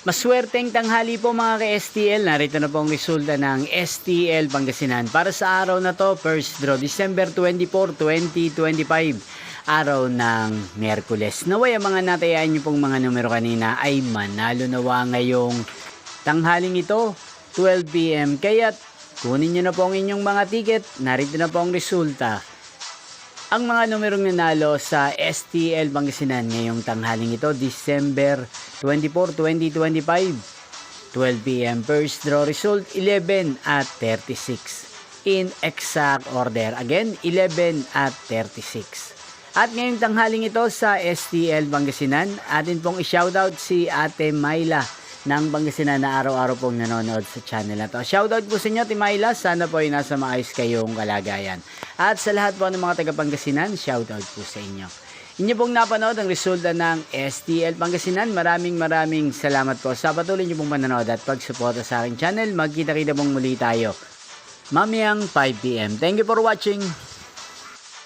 Maswerteng tanghali po mga ka-STL. Narito na po ang resulta ng STL Pangasinan. Para sa araw na to, first draw, December 24, 2025. Araw ng Miyerkules. Naway ang mga natayaan nyo pong mga numero kanina ay manalo nawa ngayong tanghaling ito, 12 PM. Kaya kunin nyo na po ang inyong mga ticket. Narito na po ang resulta. Ang mga numerong nanalo sa STL Pangasinan ngayong tanghaling ito, December 24, 2025, 12 PM. First draw result, 11 at 36. In exact order. Again, 11 at 36. At ngayong tanghaling ito sa STL Pangasinan, atin pong i-shoutout si Ate Myla ng Pangasinan na araw-araw pong nanonood sa channel na to. Shoutout po sa inyo, Timayla. Sana po ay nasa maayos kayong kalagayan. At sa lahat po ng mga taga-Pangasinan, shoutout po sa inyo. Inyo pong napanood ang resulta ng STL Pangasinan. Maraming salamat po sa patuloy nyo pong manonood at pagsuporta sa aking channel. Magkita-kita pong muli tayo mamayang 5 PM. Thank you for watching.